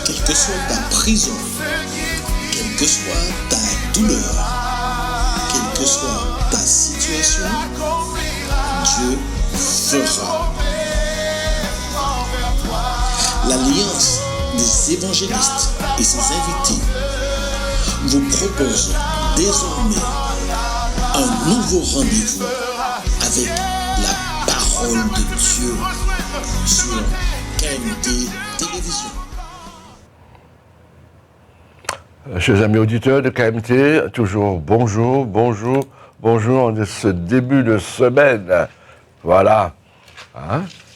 Quelle que soit ta prison, quelle que soit ta douleur, quelle que soit ta situation, Dieu fera. L'Alliance des évangélistes et ses invités vous propose désormais un nouveau rendez-vous avec la parole de Dieu sur KMT Télévision. Chers amis auditeurs de KMT, toujours bonjour en ce début de semaine. Voilà,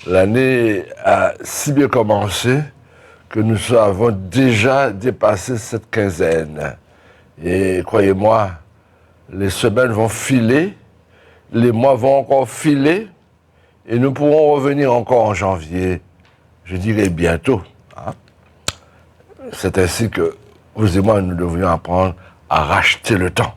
l'année a si bien commencé que nous avons déjà dépassé cette quinzaine. Et croyez-moi, les semaines vont filer, les mois vont encore filer, et nous pourrons revenir encore en janvier, je dirais bientôt. C'est ainsi que vous et moi, nous devrions apprendre à racheter le temps.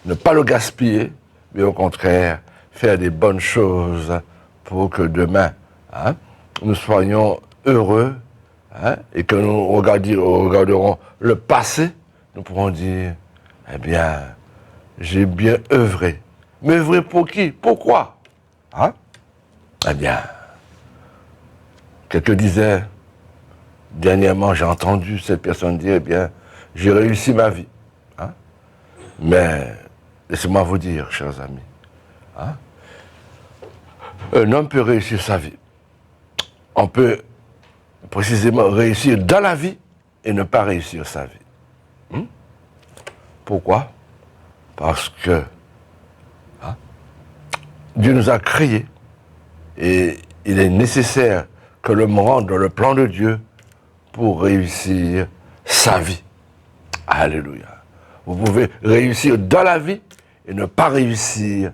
Ne pas le gaspiller, mais au contraire, faire des bonnes choses pour que demain, nous soyons heureux, et que nous regarderons le passé, nous pourrons dire, eh bien, j'ai bien œuvré. Mais œuvré pour qui? Pourquoi? Eh bien, quelqu'un disait, dernièrement, j'ai entendu cette personne dire, eh bien, j'ai réussi ma vie. Mais, laissez-moi vous dire, chers amis, un homme peut réussir sa vie. On peut précisément réussir dans la vie et ne pas réussir sa vie. Pourquoi? Parce que Dieu nous a créés et il est nécessaire que l'homme rentre dans le plan de Dieu pour réussir sa vie. Alléluia. Vous pouvez réussir dans la vie et ne pas réussir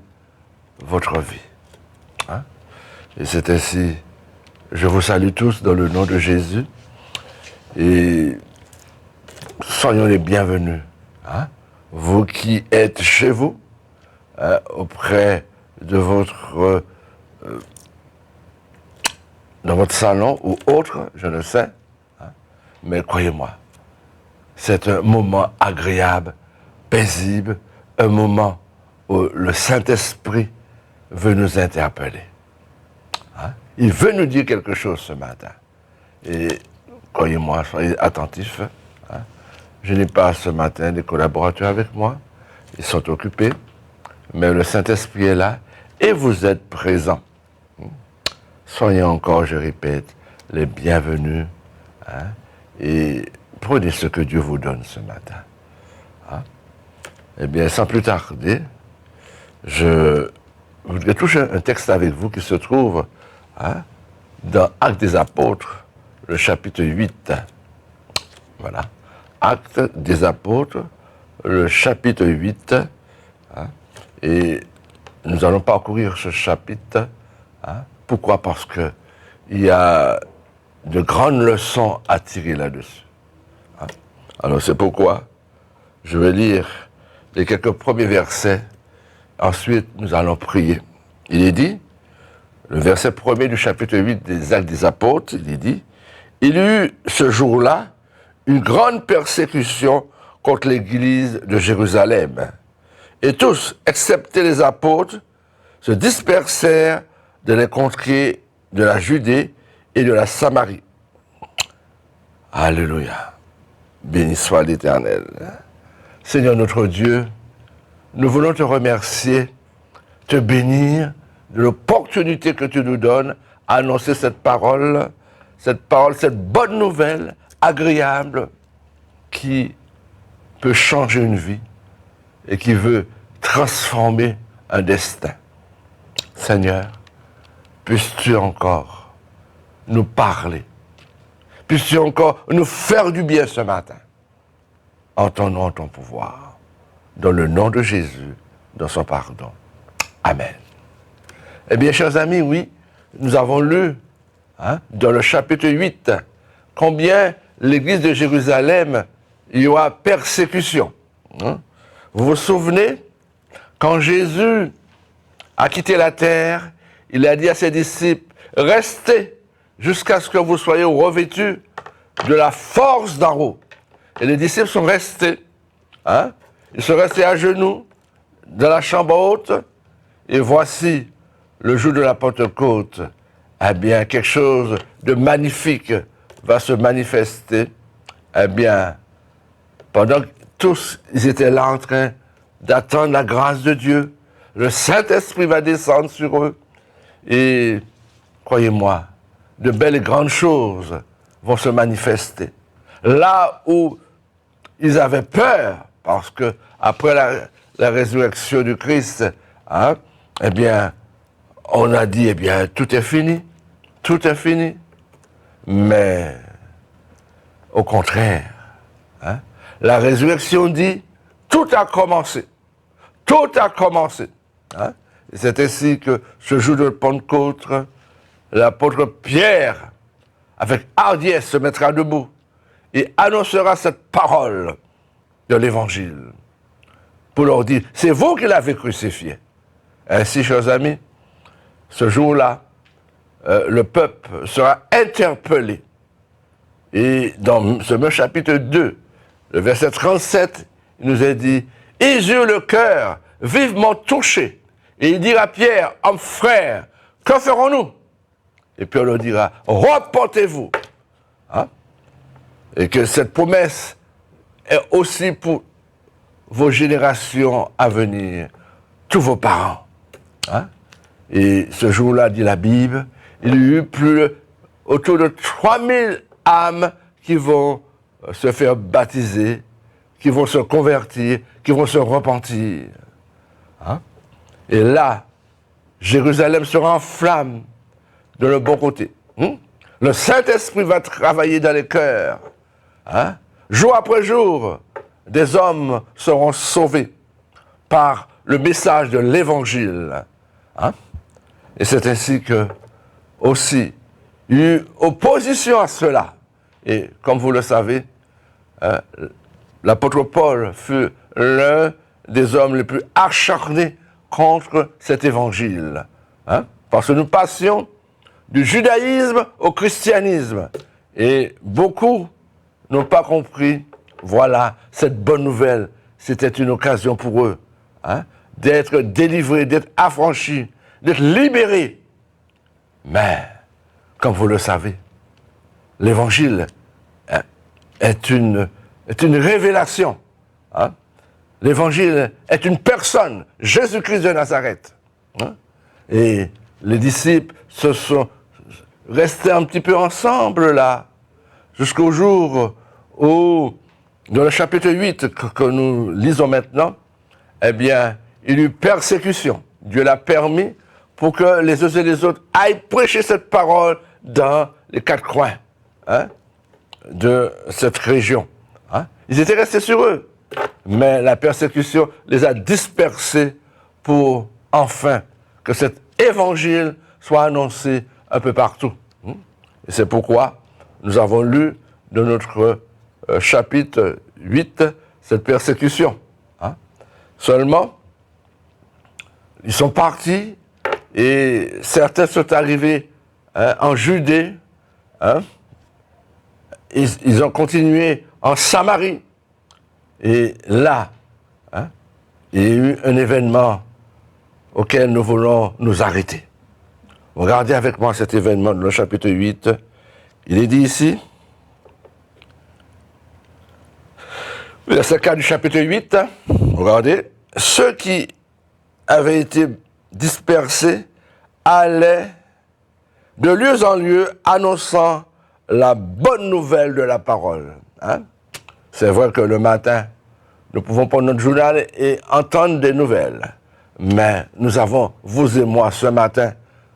votre vie. Et c'est ainsi, je vous salue tous dans le nom de Jésus et soyons les bienvenus. Vous qui êtes chez vous, auprès de dans votre salon ou autre, je ne sais, mais croyez-moi, c'est un moment agréable, paisible, un moment où le Saint-Esprit veut nous interpeller. Il veut nous dire quelque chose ce matin. Et croyez-moi, soyez attentifs. Je n'ai pas ce matin des collaborateurs avec moi. Ils sont occupés. Mais le Saint-Esprit est là et vous êtes présents. Soyez encore, je répète, les bienvenus. Et prenez ce que Dieu vous donne ce matin. Eh bien, sans plus tarder, je voudrais toucher un texte avec vous qui se trouve dans Actes des Apôtres, le chapitre 8. Voilà. Actes des Apôtres, le chapitre 8. Et nous allons parcourir ce chapitre. Pourquoi? Parce qu'il y a de grandes leçons à tirer là-dessus. Alors c'est pourquoi je vais lire les quelques premiers versets. Ensuite, nous allons prier. Il est dit, le verset premier du chapitre 8 des Actes des Apôtres, il est dit, « Il y eut ce jour-là une grande persécution contre l'église de Jérusalem. Et tous, excepté les apôtres, se dispersèrent de les contrées de la Judée et de la Samarie. » Alléluia. Béni soit l'Éternel. Seigneur notre Dieu, nous voulons te remercier, te bénir de l'opportunité que tu nous donnes à annoncer cette parole, cette bonne nouvelle agréable qui peut changer une vie et qui veut transformer un destin. Seigneur, puisses-tu encore nous parler, puisses-tu encore nous faire du bien ce matin, en ton nom, en ton pouvoir, dans le nom de Jésus, dans son pardon. Amen. Eh bien, chers amis, oui, nous avons lu dans le chapitre 8 combien l'église de Jérusalem, il y aura persécution. Vous vous souvenez, quand Jésus a quitté la terre, il a dit à ses disciples, restez jusqu'à ce que vous soyez revêtus de la force d'en haut. Et les disciples sont restés, ils sont restés à genoux dans la chambre haute, et voici, le jour de la Pentecôte, eh bien, quelque chose de magnifique va se manifester. Eh bien, pendant que tous, ils étaient là en train d'attendre la grâce de Dieu, le Saint-Esprit va descendre sur eux. Et, croyez-moi, de belles et grandes choses vont se manifester. Là où ils avaient peur, parce que après la résurrection du Christ, eh bien, on a dit, eh bien, tout est fini. Tout est fini. Mais, au contraire, la résurrection dit, tout a commencé. Tout a commencé. Et c'est ainsi que ce jour de Pentecôte, l'apôtre Pierre, avec hardiesse, se mettra debout et annoncera cette parole de l'Évangile pour leur dire, c'est vous qui l'avez crucifié. Ainsi, chers amis, ce jour-là, le peuple sera interpellé. Et dans ce même chapitre 2, le verset 37, il nous est dit, « Ils eurent le cœur vivement touché. Et il dira à Pierre, « Homme frère, que ferons-nous » Et Pierre leur dira, « Reportez-vous. » Et que cette promesse est aussi pour vos générations à venir, tous vos parents. Et ce jour-là, dit la Bible, il y eut autour de 3000 âmes qui vont se faire baptiser, qui vont se convertir, qui vont se repentir. Et là, Jérusalem sera en flamme de le bon côté. Le Saint-Esprit va travailler dans les cœurs. Jour après jour, des hommes seront sauvés par le message de l'Évangile. Et c'est ainsi que, aussi, il y a eu opposition à cela. Et comme vous le savez, l'apôtre Paul fut l'un des hommes les plus acharnés contre cet évangile. Parce que nous passions du judaïsme au christianisme. Et beaucoup n'ont pas compris, voilà, cette bonne nouvelle, c'était une occasion pour eux d'être délivrés, d'être affranchis, d'être libérés. Mais, comme vous le savez, l'évangile est une révélation. L'évangile est une personne, Jésus-Christ de Nazareth. Et les disciples se sont restés un petit peu ensemble là, jusqu'au jour où, dans le chapitre 8 que nous lisons maintenant, eh bien, il y eut persécution. Dieu l'a permis pour que les uns et les autres aillent prêcher cette parole dans les quatre coins de cette région. Ils étaient restés sur eux, mais la persécution les a dispersés pour enfin que cet évangile soit annoncé un peu partout. Et c'est pourquoi nous avons lu dans notre chapitre 8 cette persécution. Seulement, ils sont partis et certains sont arrivés en Judée. Ils ont continué en Samarie. Et là, il y a eu un événement auquel nous voulons nous arrêter. Regardez avec moi cet événement dans le chapitre 8. Il est dit ici, verset 4 du chapitre 8, regardez, ceux qui avaient été dispersés allaient de lieu en lieu annonçant la bonne nouvelle de la parole. C'est vrai que le matin, nous pouvons prendre notre journal et entendre des nouvelles. Mais nous avons, vous et moi, ce matin,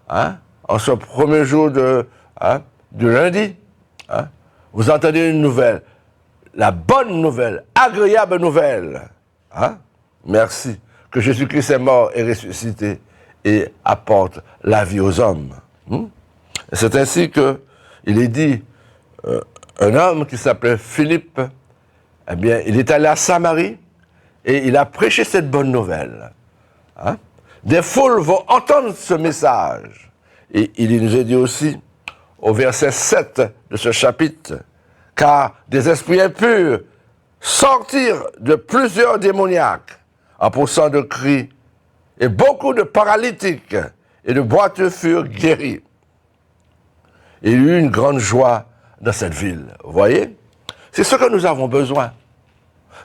en ce premier jour du lundi, vous entendez une nouvelle, la bonne nouvelle, agréable nouvelle. Merci, que Jésus-Christ est mort et ressuscité et apporte la vie aux hommes. C'est ainsi que il est dit, un homme qui s'appelait Philippe, eh bien, il est allé à Samarie et il a prêché cette bonne nouvelle. Des foules vont entendre ce message. Et il nous est dit aussi, au verset 7 de ce chapitre, car des esprits impurs sortirent de plusieurs démoniaques en poussant de cris, et beaucoup de paralytiques et de boiteux furent guéris. Il y eut une grande joie dans cette ville. Vous voyez? C'est ce que nous avons besoin.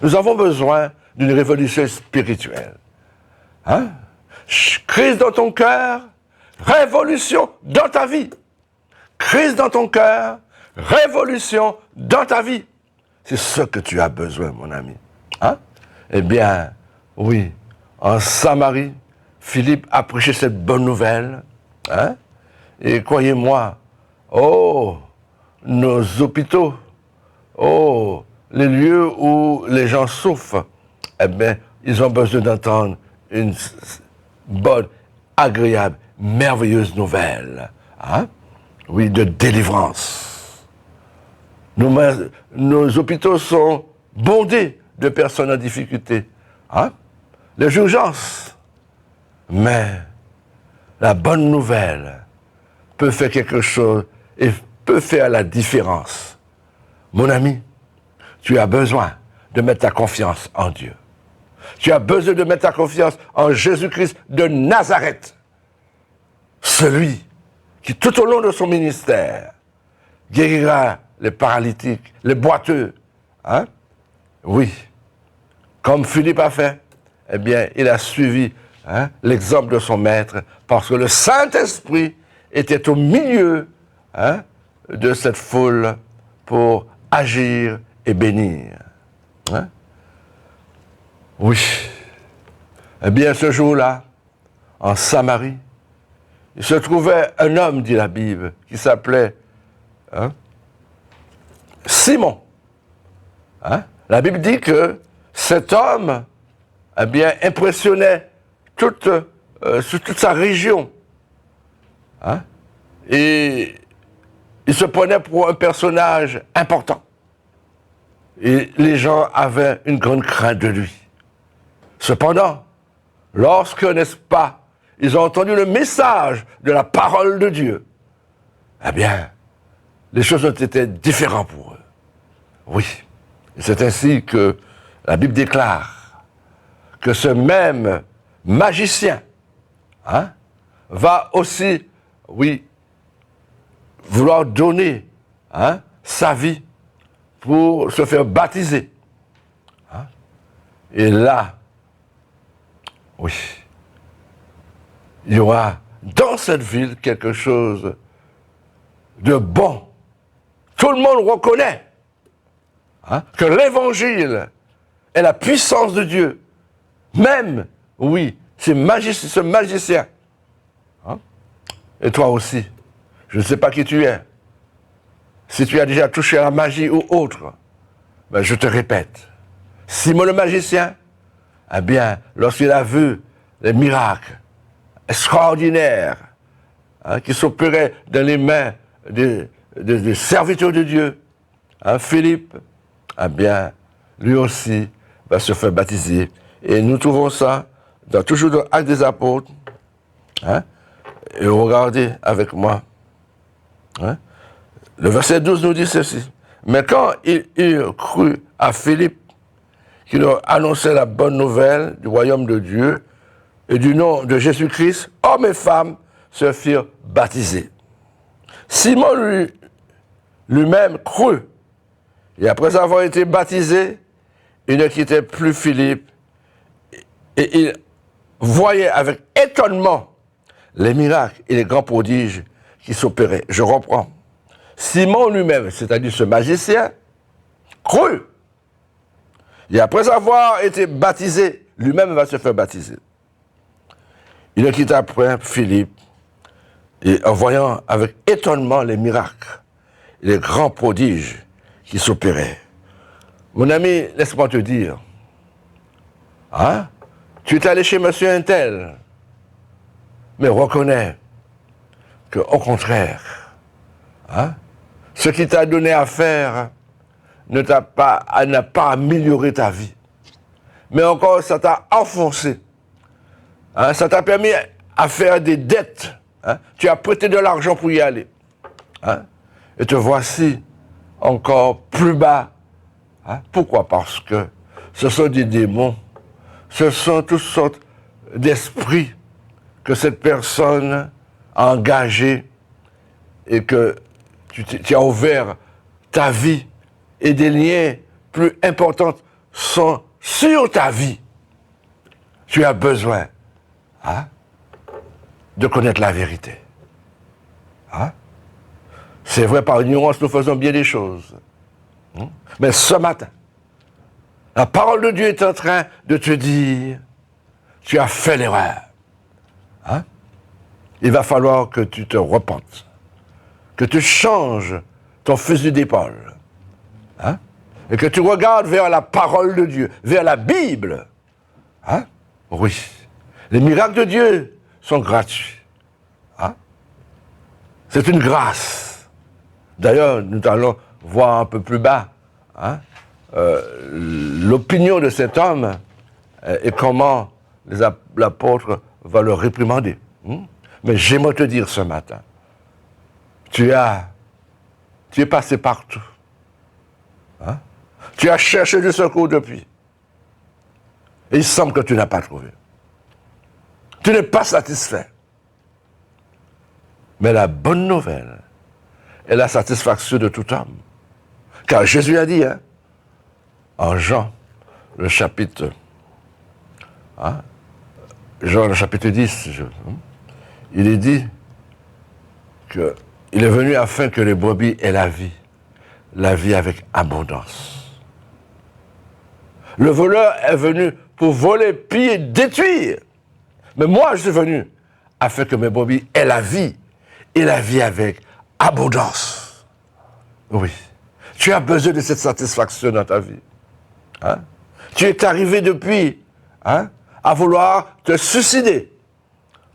Nous avons besoin d'une révolution spirituelle. Hein? Crise dans ton cœur, révolution dans ta vie. Crise dans ton cœur, révolution dans ta vie. C'est ce que tu as besoin, mon ami. Hein? Eh bien, oui, en Samarie, Philippe a prêché cette bonne nouvelle. Hein? Et croyez-moi, oh, nos hôpitaux, oh, les lieux où les gens souffrent, eh bien, ils ont besoin d'entendre une bonne, agréable, merveilleuse nouvelle. Hein? Oui, de délivrance. Nos hôpitaux sont bondés de personnes en difficulté. Hein? Les urgences. Mais la bonne nouvelle peut faire quelque chose et peut faire la différence. Mon ami, tu as besoin de mettre ta confiance en Dieu. Tu as besoin de mettre ta confiance en Jésus-Christ de Nazareth. Celui qui, tout au long de son ministère, guérira les paralytiques, les boiteux. Hein? Oui, comme Philippe a fait, eh bien, il a suivi l'exemple de son maître, parce que le Saint-Esprit était au milieu de cette foule pour agir et bénir. Hein? Oui. Eh bien, ce jour-là, en Samarie, il se trouvait un homme, dit la Bible, qui s'appelait Simon. Hein? La Bible dit que cet homme, eh bien, impressionnait toute sa région. Hein? Et il se prenait pour un personnage important. Et les gens avaient une grande crainte de lui. Cependant, lorsque, n'est-ce pas, ils ont entendu le message de la parole de Dieu, eh bien, les choses ont été différentes pour eux. Oui. Et c'est ainsi que la Bible déclare que ce même magicien va aussi, oui, vouloir donner sa vie pour se faire baptiser. Hein? Et là, oui, il y aura dans cette ville quelque chose de bon. Tout le monde reconnaît que l'évangile est la puissance de Dieu. Même, oui, ce magicien. Hein? Et toi aussi, je ne sais pas qui tu es. Si tu as déjà touché à la magie ou autre, ben je te répète, Simon le magicien, eh bien, lorsqu'il a vu les miracles extraordinaires qui s'opéraient dans les mains des serviteurs de Dieu, Philippe, eh bien, lui aussi va se faire baptiser. Et nous trouvons ça toujours dans l'Acte des Apôtres. Et regardez avec moi. Le verset 12 nous dit ceci. Mais quand ils eurent cru à Philippe, qui leur annonçait la bonne nouvelle du royaume de Dieu et du nom de Jésus-Christ, hommes et femmes se firent baptiser. Simon lui-même crut. Et après avoir été baptisé, il ne quittait plus Philippe. Et il voyait avec étonnement les miracles et les grands prodiges qui s'opéraient. Je reprends. Simon lui-même, c'est-à-dire ce magicien, crut. Et après avoir été baptisé, lui-même va se faire baptiser. Il ne quitta point Philippe, et en voyant avec étonnement les miracles et les grands prodiges qui s'opéraient. Mon ami, laisse-moi te dire, tu es allé chez monsieur Intel, mais reconnais qu'au contraire, ce qui t'a donné à faire n'a pas amélioré ta vie. Mais encore, ça t'a enfoncé. Ça t'a permis à faire des dettes. Tu as prêté de l'argent pour y aller. Et te voici encore plus bas. Hein? Pourquoi? Parce que ce sont des démons, ce sont toutes sortes d'esprits que cette personne a engagés et que tu as ouvert ta vie et des liens plus importants sont sur ta vie. Tu as besoin de connaître la vérité. C'est vrai, par ignorance, nous faisons bien des choses. Mais ce matin, la parole de Dieu est en train de te dire, tu as fait l'erreur. Il va falloir que tu te repentes, que tu changes ton fusil d'épaule, et que tu regardes vers la parole de Dieu, vers la Bible. Oui, les miracles de Dieu sont gratuits. C'est une grâce. D'ailleurs, nous allons voir un peu plus bas l'opinion de cet homme et comment l'apôtre va le réprimander. Mais j'aimerais te dire ce matin, tu es passé partout. Tu as cherché du secours depuis. Et il semble que tu n'as pas trouvé. Tu n'es pas satisfait. Mais la bonne nouvelle est la satisfaction de tout homme. Car Jésus a dit, en Jean, le chapitre 10, il est dit qu'il est venu afin que les brebis aient la vie avec abondance. Le voleur est venu pour voler, piller, détruire. Mais moi, je suis venu afin que mes brebis aient la vie, et la vie avec abondance. Oui. Tu as besoin de cette satisfaction dans ta vie. Tu es arrivé depuis à vouloir te suicider.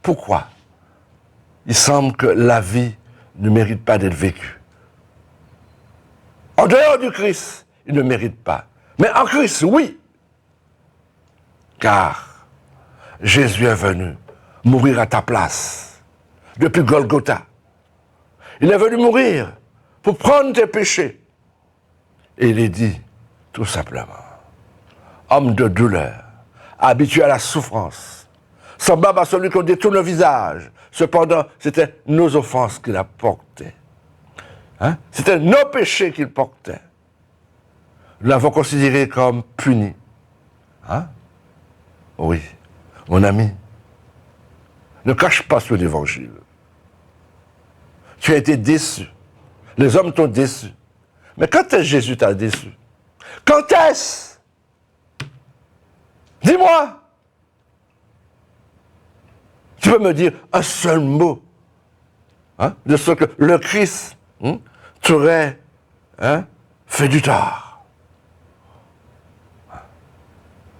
Pourquoi? Il semble que la vie ne mérite pas d'être vécue. En dehors du Christ, il ne mérite pas. Mais en Christ, oui. Car Jésus est venu mourir à ta place depuis Golgotha. Il est venu mourir pour prendre tes péchés. Et il est dit, tout simplement, homme de douleur, habitué à la souffrance, semblable à celui qu'on détourne le visage. Cependant, c'était nos offenses qu'il a portées. C'était nos péchés qu'il portait. Nous l'avons considéré comme puni. Oui, mon ami, ne cache pas sur l'évangile. Tu as été déçu. Les hommes t'ont déçu. Mais quand est-ce que Jésus t'a déçu? Quand est-ce? Dis-moi. Tu peux me dire un seul mot de ce que le Christ t'aurait fait du tort.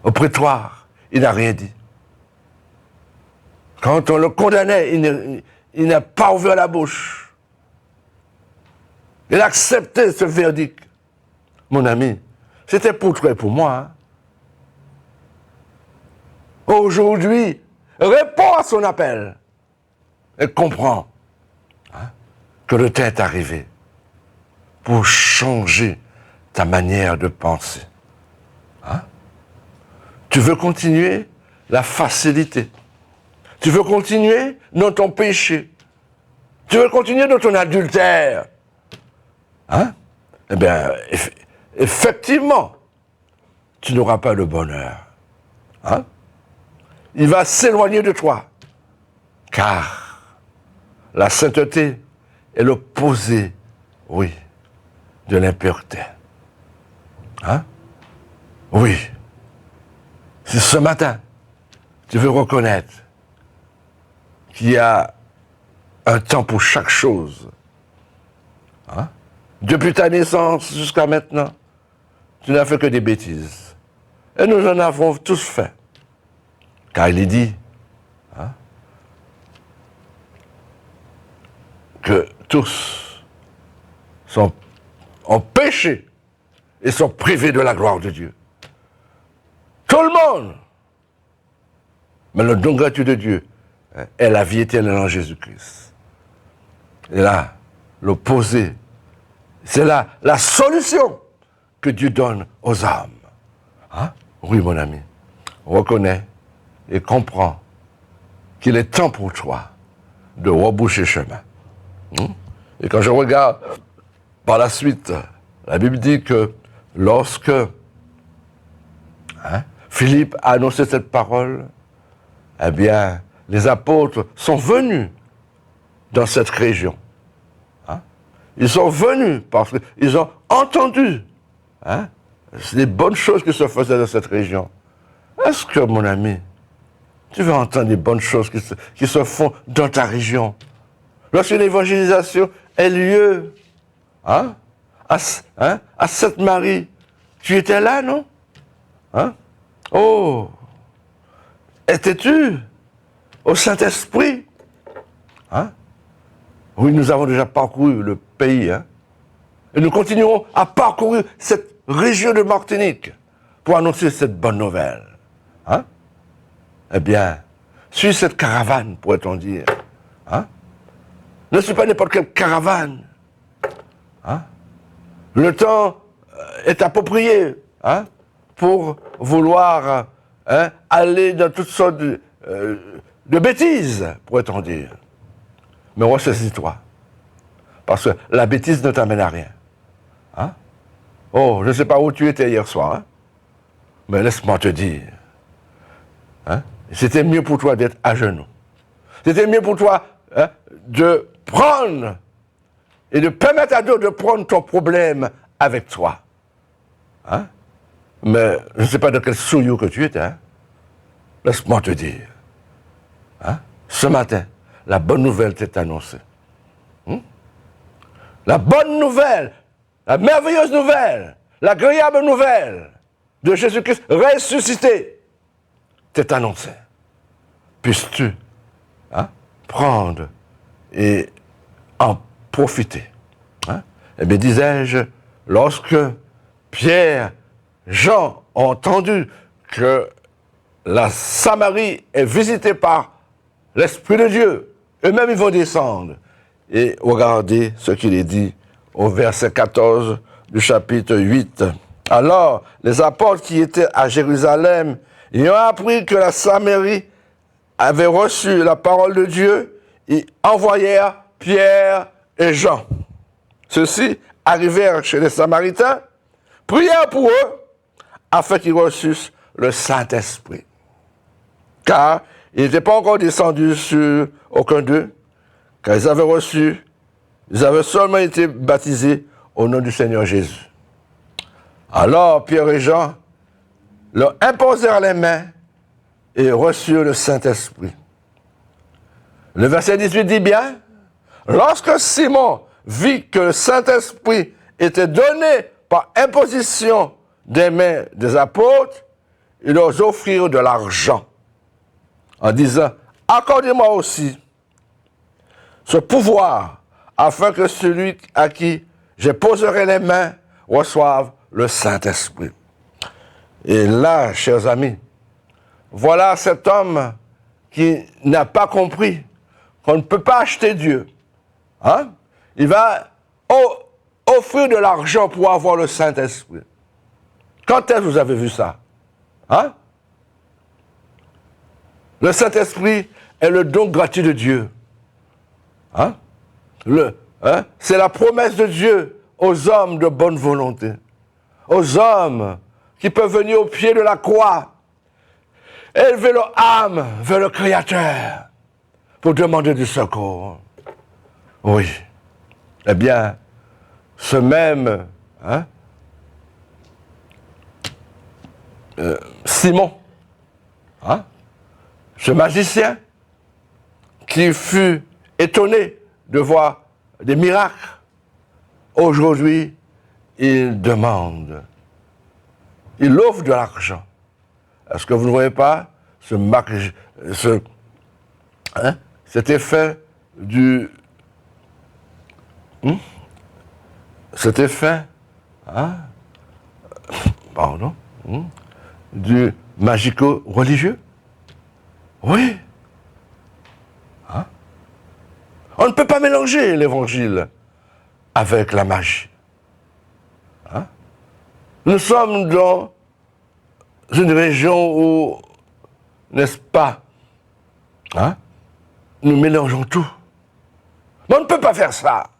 Au prétoire, il n'a rien dit. Quand on le condamnait, il n'a pas ouvert la bouche. Il a accepté ce verdict. Mon ami, c'était pour toi et pour moi. Aujourd'hui, réponds à son appel et comprends que le temps est arrivé pour changer ta manière de penser. Tu veux continuer la facilité. Tu veux continuer dans ton péché. Tu veux continuer dans ton adultère. Eh bien, effectivement, tu n'auras pas le bonheur. Il va s'éloigner de toi. Car la sainteté est l'opposé, oui, de l'impureté. Oui. Si ce matin, tu veux reconnaître qu'il y a un temps pour chaque chose, depuis ta naissance jusqu'à maintenant, tu n'as fait que des bêtises. Et nous en avons tous fait. Car il est dit que tous ont péché et sont privés de la gloire de Dieu. Tout le monde. Mais le don gratuit de Dieu est la vie éternelle en Jésus-Christ. Et là, l'opposé, C'est la solution que Dieu donne aux âmes. Hein? Oui, mon ami, reconnais et comprends qu'il est temps pour toi de reboucher chemin. Et quand je regarde par la suite, la Bible dit que lorsque Philippe a annoncé cette parole, eh bien, les apôtres sont venus dans cette région. Ils sont venus parce qu'ils ont entendu les bonnes choses qui se faisaient dans cette région. Est-ce que, mon ami, tu veux entendre les bonnes choses qui se font dans ta région? Lorsqu'une évangélisation a lieu, à Sainte-Marie, tu étais là, non? Oh! Étais-tu au Saint-Esprit? Oui, nous avons déjà parcouru le pays, et nous continuerons à parcourir cette région de Martinique pour annoncer cette bonne nouvelle. Eh bien, suis cette caravane, pourrait-on dire. Ne suis pas n'importe quelle caravane. Le temps est approprié pour vouloir aller dans toutes sortes de bêtises, pourrait-on dire. Mais ressaisis-toi. Parce que la bêtise ne t'amène à rien. Oh, je ne sais pas où tu étais hier soir, mais laisse-moi te dire. C'était mieux pour toi d'être à genoux. C'était mieux pour toi de prendre et de permettre à d'autres de prendre ton problème avec toi. Mais je ne sais pas de quel souillot que tu étais. Laisse-moi te dire. Ce matin, la bonne nouvelle t'est annoncée. La bonne nouvelle, la merveilleuse nouvelle, l'agréable nouvelle de Jésus-Christ ressuscité t'est annoncée. Puisses-tu prendre et en profiter. Eh bien, disais-je, lorsque Pierre, Jean ont entendu que la Samarie est visitée par l'Esprit de Dieu, eux-mêmes ils vont descendre. Et regardez ce qu'il est dit au verset 14 du chapitre 8. Alors, les apôtres qui étaient à Jérusalem, ils ont appris que la Samarie avait reçu la parole de Dieu et envoyèrent Pierre et Jean. Ceux-ci arrivèrent chez les Samaritains, prièrent pour eux, afin qu'ils reçussent le Saint-Esprit. Car il n'était pas encore descendu sur aucun d'eux, car ils avaient seulement été baptisés au nom du Seigneur Jésus. Alors Pierre et Jean leur imposèrent les mains et reçurent le Saint-Esprit. Le verset 18 dit bien, lorsque Simon vit que le Saint-Esprit était donné par imposition des mains des apôtres, ils leur offrirent de l'argent en disant, accordez-moi aussi ce pouvoir afin que celui à qui je poserai les mains reçoive le Saint-Esprit. Et là, chers amis, voilà cet homme qui n'a pas compris qu'on ne peut pas acheter Dieu. Il va offrir de l'argent pour avoir le Saint-Esprit. Quand est-ce que vous avez vu ça? Le Saint-Esprit est le don gratuit de Dieu. C'est la promesse de Dieu aux hommes de bonne volonté. Aux hommes qui peuvent venir au pied de la croix, élever leur âme vers le Créateur pour demander du secours. Oui. Eh bien, ce même Simon, ce magicien qui fut étonné de voir des miracles, aujourd'hui, il demande, il offre de l'argent. Est-ce que vous ne voyez pas cet effet du... cet effet du magico-religieux? Oui. On ne peut pas mélanger l'évangile avec la magie. Hein? Nous sommes dans une région où, n'est-ce pas, hein, nous mélangeons tout. Mais on ne peut pas faire ça.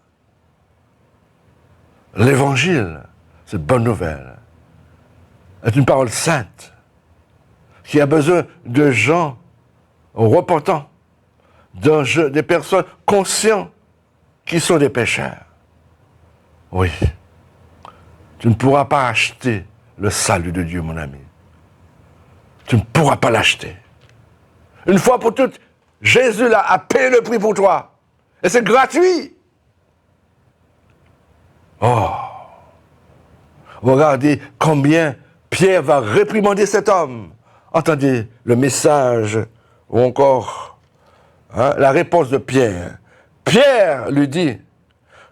L'évangile, cette bonne nouvelle, est une parole sainte qui a besoin de gens repentants, des personnes conscientes qui sont des pécheurs. Oui. Tu ne pourras pas acheter le salut de Dieu, mon ami. Tu ne pourras pas l'acheter. Une fois pour toutes, Jésus a payé le prix pour toi. Et c'est gratuit. Oh. Regardez combien Pierre va réprimander cet homme. Entendez le message ou encore la réponse de Pierre. Pierre lui dit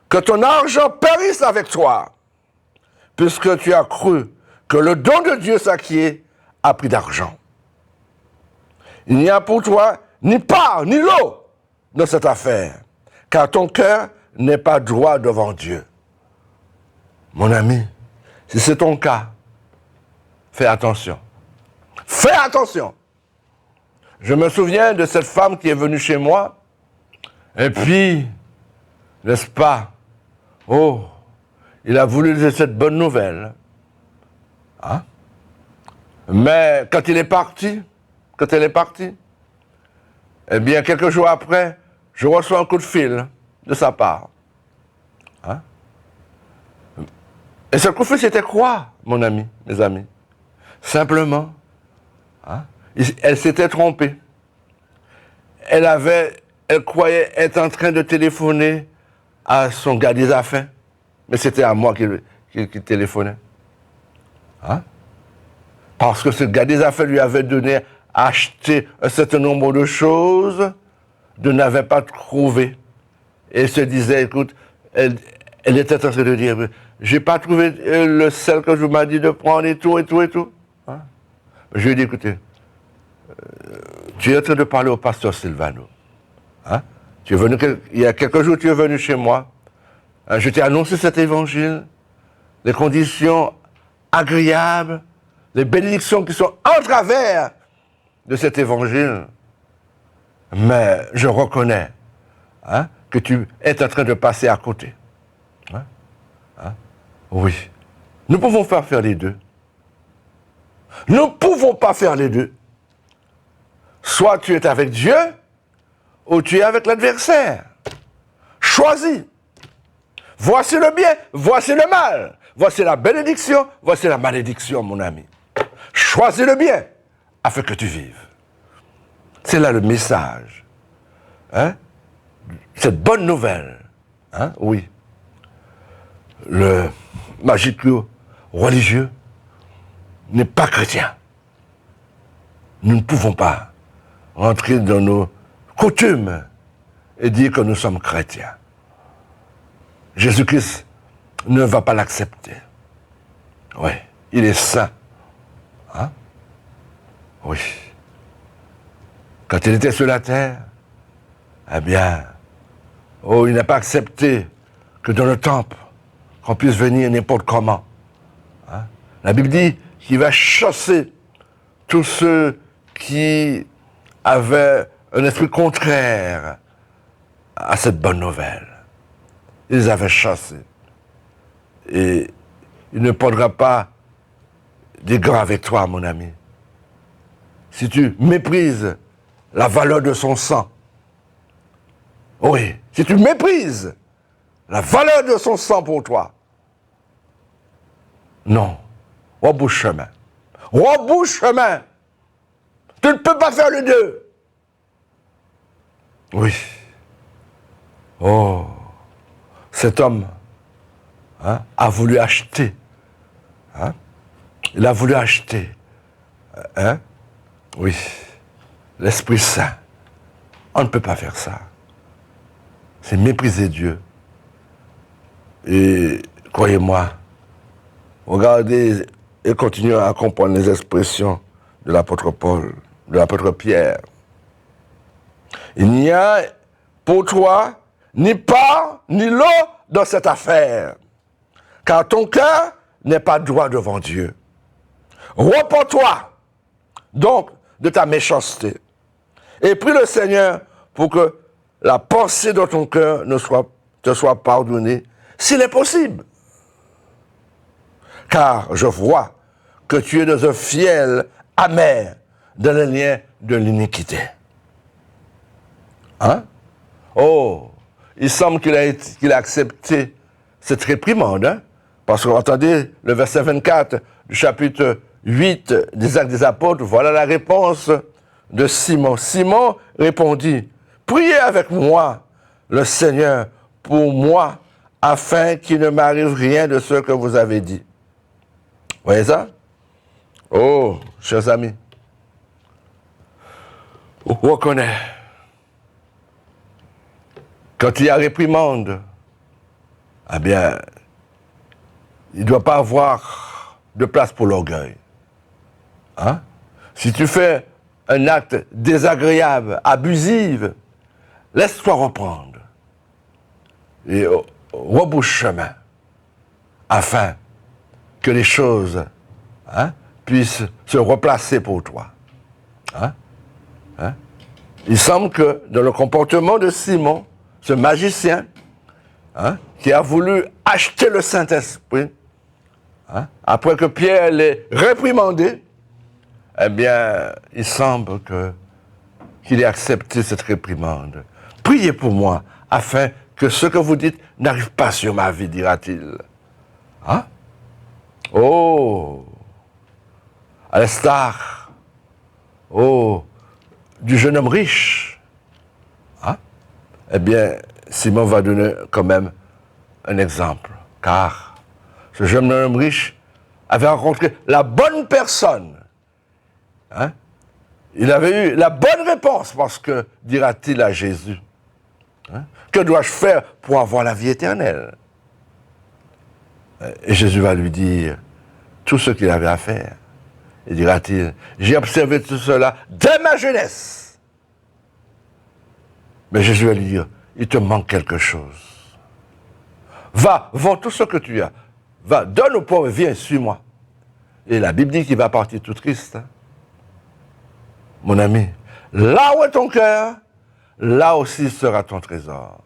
que ton argent périsse avec toi, puisque tu as cru que le don de Dieu s'acquiert à prix d'argent. Il n'y a pour toi ni part ni lot dans cette affaire, car ton cœur n'est pas droit devant Dieu. Mon ami, si c'est ton cas, fais attention. Fais attention. Je me souviens de cette femme qui est venue chez moi, et puis, n'est-ce pas, oh, il a voulu dire cette bonne nouvelle. Hein? Mais quand elle est partie, eh bien, quelques jours après, je reçois un coup de fil de sa part. Hein? Et ce coup de fil, c'était quoi, mon ami, mes amis? Simplement, hein, elle s'était trompée. Elle croyait être en train de téléphoner à son gars des affaires, mais c'était à moi qui téléphonait. Hein? Parce que ce gars des affaires lui avait donné à acheter un certain nombre de choses, ne n'avait pas trouvé. Et elle se disait, écoute, elle était en train de dire, j'ai pas trouvé le sel que je m'ai dit de prendre et tout. Hein? Je lui ai dit, écoutez, tu es en train de parler au pasteur Silvano. Hein? Tu es venu, il y a quelques jours, tu es venu chez moi. Hein? Je t'ai annoncé cet évangile, les conditions agréables, les bénédictions qui sont en travers de cet évangile. Mais je reconnais, hein, que tu es en train de passer à côté. Hein? Hein? Oui. Nous pouvons pas faire les deux. Nous ne pouvons pas faire les deux. Soit tu es avec Dieu, ou tu es avec l'adversaire. Choisis. Voici le bien, voici le mal. Voici la bénédiction, voici la malédiction, mon ami. Choisis le bien, afin que tu vives. C'est là le message. Hein? Cette bonne nouvelle. Hein? Oui. Le magique religieux n'est pas chrétien. Nous ne pouvons pas rentrer dans nos coutumes et dire que nous sommes chrétiens. Jésus-Christ ne va pas l'accepter. Oui, il est saint. Hein? Oui. Quand il était sur la terre, eh bien, il n'a pas accepté que dans le temple, qu'on puisse venir n'importe comment. Hein? La Bible dit qu'il va chasser tous ceux qui avaient un esprit contraire à cette bonne nouvelle. Il les avait chassés. Et il ne prendra pas des gants avec toi, mon ami. Si tu méprises la valeur de son sang, oui, si tu méprises la valeur de son sang pour toi, non, rebouche chemin. Rebouche chemin. Tu ne peux pas faire les deux. Oui. Oh, cet homme, hein, a voulu acheter. Hein? Il a voulu acheter. Hein? Oui. L'Esprit Saint. On ne peut pas faire ça. C'est mépriser Dieu. Et croyez-moi, regardez et continuez à comprendre les expressions de l'apôtre Paul, de l'apôtre Pierre. Il n'y a pour toi ni part ni lot dans cette affaire, car ton cœur n'est pas droit devant Dieu. Repens-toi donc de ta méchanceté et prie le Seigneur pour que la pensée de ton cœur te soit pardonnée, s'il est possible. Car je vois que tu es dans un fiel amer dans le lien de l'iniquité. Hein? Oh, il semble qu'il a accepté cette réprimande, hein? Parce que, attendez, le verset 24 du chapitre 8 des Actes des Apôtres, voilà la réponse de Simon. Simon répondit, « Priez avec moi le Seigneur pour moi, afin qu'il ne m'arrive rien de ce que vous avez dit. » Vous voyez ça? Oh, chers amis, on reconnaît, quand il y a réprimande, eh bien, il ne doit pas avoir de place pour l'orgueil. Hein? Si tu fais un acte désagréable, abusif, laisse-toi reprendre et rebouche chemin afin que les choses puissent se replacer pour toi. Il semble que dans le comportement de Simon, ce magicien qui a voulu acheter le Saint-Esprit, après que Pierre l'ait réprimandé, eh bien, il semble qu'il ait accepté cette réprimande. Priez pour moi, afin que ce que vous dites n'arrive pas sur ma vie, dira-t-il. Oh, à l'instar, du jeune homme riche, eh bien, Simon va donner quand même un exemple, car ce jeune homme riche avait rencontré la bonne personne. Il avait eu la bonne réponse parce que, dira-t-il à Jésus, que dois-je faire pour avoir la vie éternelle? Et Jésus va lui dire tout ce qu'il avait à faire. Et dira-t-il, j'ai observé tout cela dès ma jeunesse. Mais Jésus va lui dire, il te manque quelque chose. Va, vends tout ce que tu as. Va, donne aux pauvres, viens, suis-moi. Et la Bible dit qu'il va partir tout triste. Mon ami, là où est ton cœur, là aussi sera ton trésor.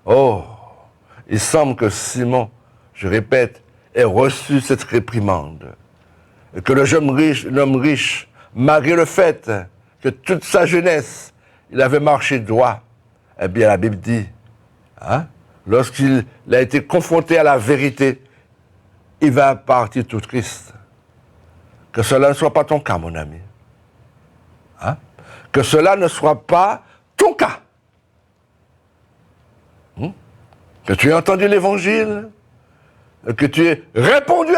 Oh, il semble que Simon, je répète, ait reçu cette réprimande. Et que l'homme riche, malgré le fait que toute sa jeunesse, il avait marché droit, eh bien la Bible dit, lorsqu'il a été confronté à la vérité, il va partir tout triste. Que cela ne soit pas ton cas, mon ami. Que cela ne soit pas ton cas. Que tu aies entendu l'évangile, que tu aies répondu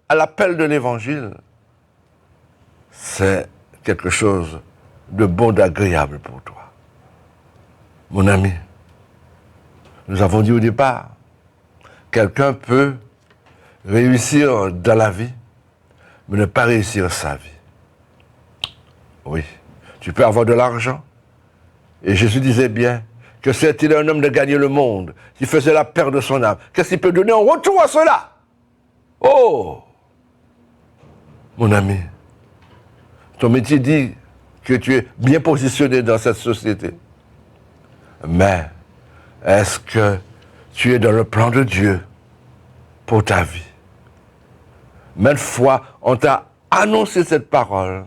à l'appel de l'évangile, c'est quelque chose de bon, d'agréable pour toi. Mon ami, nous avons dit au départ, quelqu'un peut réussir dans la vie, mais ne pas réussir sa vie. Oui, tu peux avoir de l'argent. Et Jésus disait bien que c'est-il un homme de gagner le monde, qui faisait la perte de son âme. Qu'est-ce qu'il peut donner en retour à cela? Oh, mon ami, ton métier dit que tu es bien positionné dans cette société. Mais est-ce que tu es dans le plan de Dieu pour ta vie? Maintes fois, on t'a annoncé cette parole.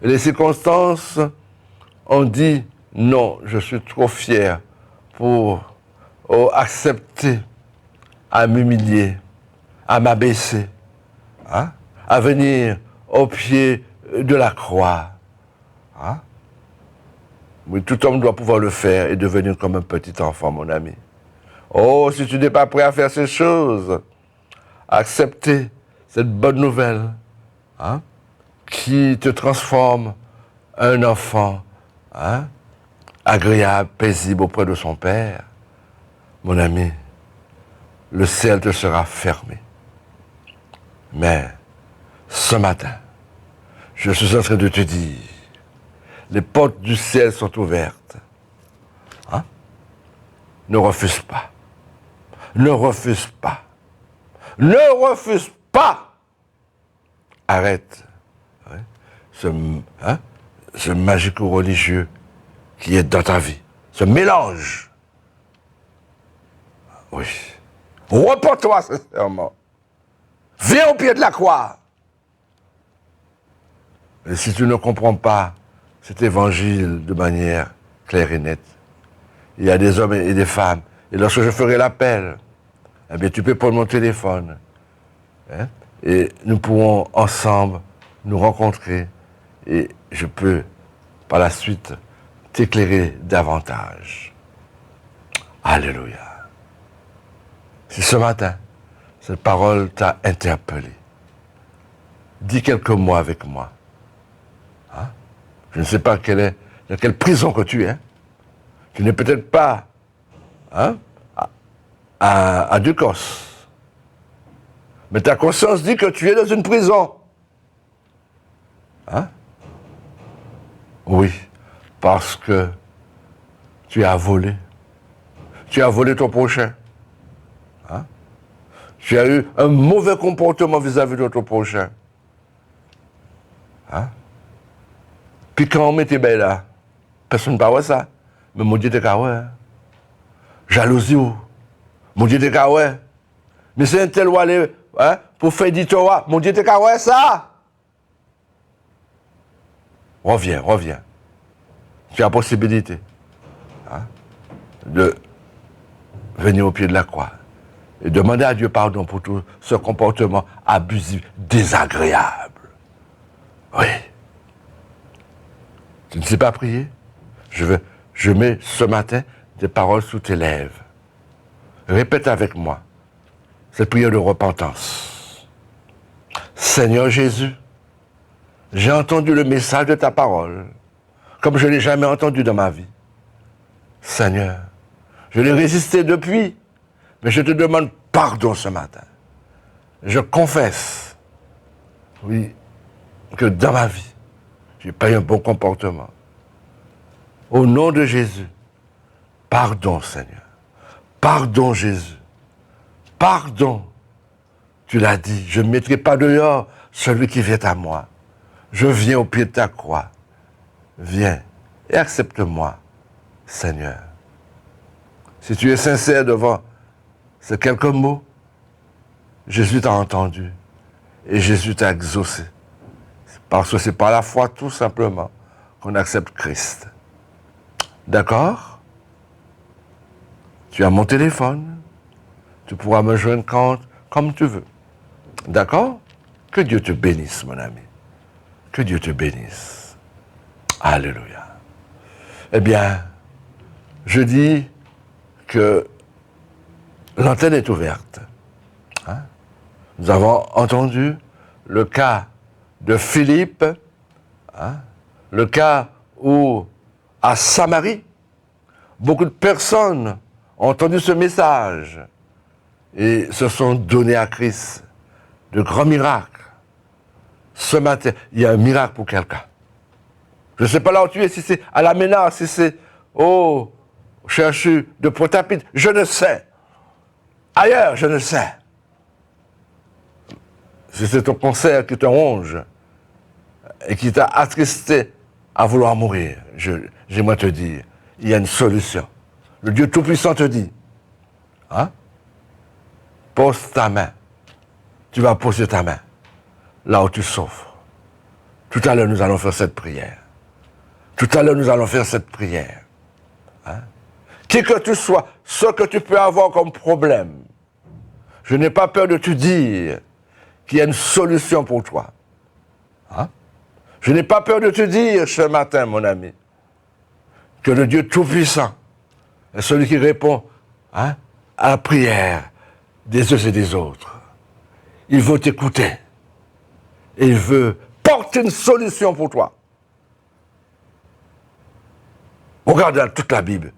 Et les circonstances ont dit, non, je suis trop fier pour accepter à m'humilier, à m'abaisser, à venir au pied de la croix. Oui, tout homme doit pouvoir le faire et devenir comme un petit enfant, mon ami. Oh, si tu n'es pas prêt à faire ces choses, accepter cette bonne nouvelle, qui te transforme un enfant, agréable, paisible auprès de son Père, mon ami, le ciel te sera fermé. Mais ce matin, je suis en train de te dire, les portes du ciel sont ouvertes. Ne refuse pas. Ne refuse pas. Ne refuse pas. Arrête ce magico-religieux qui est dans ta vie, ce mélange. Oui. Repends-toi sincèrement. Viens au pied de la croix. Et si tu ne comprends pas cet évangile de manière claire et nette, il y a des hommes et des femmes, et lorsque je ferai l'appel, eh bien tu peux prendre mon téléphone, et nous pourrons ensemble nous rencontrer, et je peux par la suite t'éclairer davantage. Alléluia. Si ce matin, cette parole t'a interpellé, dis quelques mots avec moi. Je ne sais pas dans quelle prison que tu es. Tu n'es peut-être pas à Ducos. Mais ta conscience dit que tu es dans une prison. Oui, parce que tu as volé. Tu as volé ton prochain. Tu as eu un mauvais comportement vis-à-vis de ton prochain. Puis quand on mettait bien là, personne ne parlait ça. Mais mon Dieu, t'es qu'à ouais. Jalousie, mon Dieu, t'es qu'à ouais. Mais c'est un tel aller pour faire du Torah. Mon Dieu, t'es qu'à ouais ça. Reviens. Tu as la possibilité de venir au pied de la croix et demander à Dieu pardon pour tout ce comportement abusif, désagréable. Oui. Tu ne sais pas prier? Je mets ce matin des paroles sous tes lèvres. Répète avec moi cette prière de repentance. Seigneur Jésus, j'ai entendu le message de ta parole, comme je ne l'ai jamais entendu dans ma vie. Seigneur, je l'ai résisté depuis, mais je te demande pardon ce matin. Je confesse, oui, que dans ma vie, je n'ai pas eu un bon comportement. Au nom de Jésus, pardon Seigneur. Pardon Jésus. Pardon. Tu l'as dit, je ne mettrai pas dehors celui qui vient à moi. Je viens au pied de ta croix. Viens et accepte-moi, Seigneur. Si tu es sincère devant ces quelques mots, Jésus t'a entendu et Jésus t'a exaucé. Parce que c'est par la foi tout simplement qu'on accepte Christ. D'accord? Tu as mon téléphone. Tu pourras me joindre comme tu veux. D'accord? Que Dieu te bénisse, mon ami. Que Dieu te bénisse. Alléluia. Eh bien, je dis que l'antenne est ouverte. Nous avons entendu le cas de Philippe, le cas où, à Samarie, beaucoup de personnes ont entendu ce message et se sont donnés à Christ. De grands miracles. Ce matin, il y a un miracle pour quelqu'un. Je ne sais pas là où tu es, si c'est à la Ménard, si c'est au cherchu de Pointe-à-Pitre, je ne sais. Ailleurs, je ne sais. Si c'est ton concert qui te ronge et qui t'a attristé à vouloir mourir, j'aimerais te dire, il y a une solution. Le Dieu Tout-Puissant te dit, pose ta main. Tu vas poser ta main là où tu souffres. Tout à l'heure, nous allons faire cette prière. Tout à l'heure, nous allons faire cette prière. Qui que tu sois, ce que tu peux avoir comme problème, je n'ai pas peur de te dire qu'il y a une solution pour toi. Je n'ai pas peur de te dire ce matin, mon ami, que le Dieu Tout-Puissant est celui qui répond à la prière des uns et des autres. Il veut t'écouter. Et il veut porter une solution pour toi. Regarde dans toute la Bible,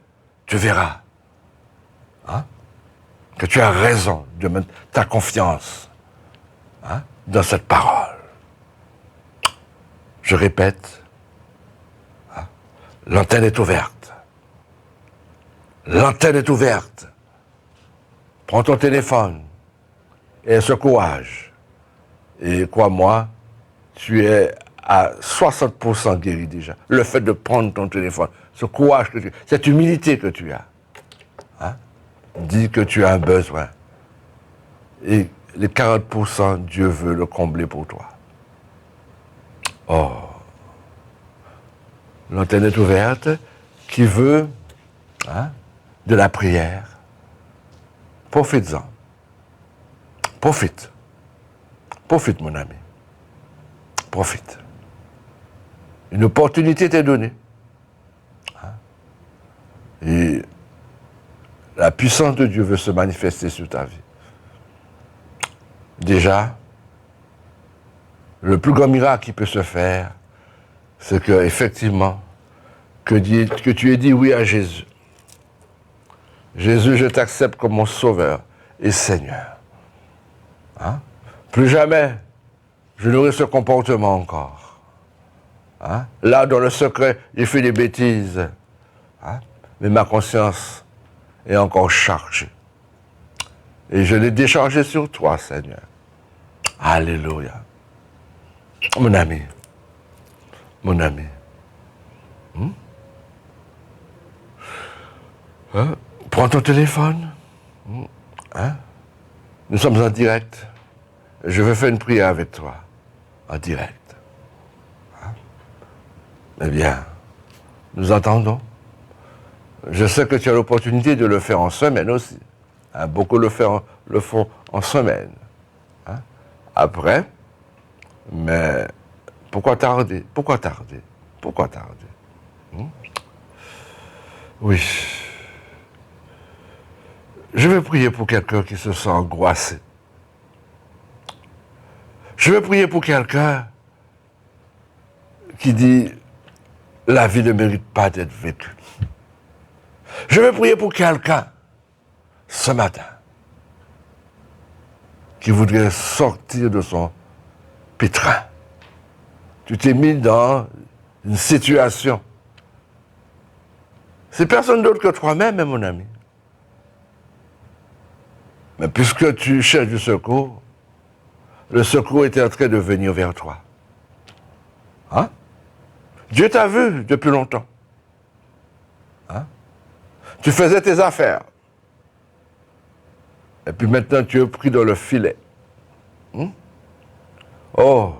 tu verras que tu as raison de mettre ta confiance dans cette parole. Je répète, l'antenne est ouverte. L'antenne est ouverte. Prends ton téléphone Et ce courage. Et crois-moi, tu es à 60% guéri déjà. Le fait de prendre ton téléphone, ce courage que tu as, cette humilité que tu as, hein, dit que tu as un besoin. Et les 40%, Dieu veut le combler pour toi. Oh, l'antenne est ouverte. Qui veut de la prière, profites-en. Profite. Profite, mon ami. Profite. Une opportunité t'est donnée. Et la puissance de Dieu veut se manifester sur ta vie. Déjà, le plus grand miracle qui peut se faire, c'est que, effectivement, que tu aies dit oui à Jésus. Jésus, je t'accepte comme mon sauveur et Seigneur. Hein? Plus jamais je n'aurai ce comportement encore. Hein? Là, dans le secret, j'ai fait des bêtises. Hein? Mais ma conscience est encore chargée. Et je l'ai déchargée sur toi, Seigneur. Alléluia. Mon ami. Mon ami. Hein? Prends ton téléphone. Hein? Nous sommes en direct. Je vais faire une prière avec toi. En direct. Hein? Eh bien, nous attendons. Je sais que tu as l'opportunité de le faire en semaine aussi. Hein? Beaucoup le font en semaine. Hein? Après, mais pourquoi tarder? Pourquoi tarder? Pourquoi tarder? Oui. Je vais prier pour quelqu'un qui se sent angoissé. Je vais prier pour quelqu'un qui dit « La vie ne mérite pas d'être vécue ». Je vais prier pour quelqu'un ce matin qui voudrait sortir de son pétrin. Tu t'es mis dans une situation. C'est personne d'autre que toi-même, mon ami. Mais puisque tu cherches du secours, le secours était en train de venir vers toi. Hein? Dieu t'a vu depuis longtemps. Hein? Tu faisais tes affaires. Et puis maintenant, tu es pris dans le filet. Oh!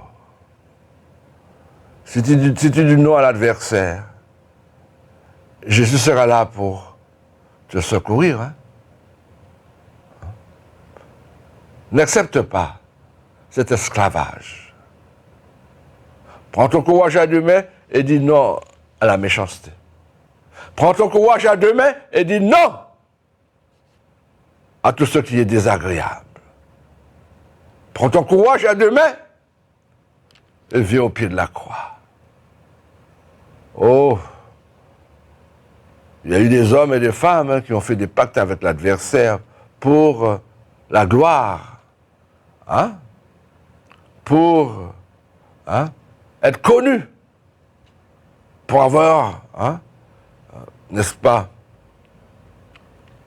Si tu dis non à l'adversaire, Jésus sera là pour te secourir. Hein? N'accepte pas cet esclavage. Prends ton courage à deux mains et dis non à la méchanceté. Prends ton courage à deux mains et dis non à tout ce qui est désagréable. Prends ton courage à deux mains et viens au pied de la croix. Oh! Il y a eu des hommes et des femmes qui ont fait des pactes avec l'adversaire pour la gloire. Hein? Pour être connus. Pour avoir, n'est-ce pas,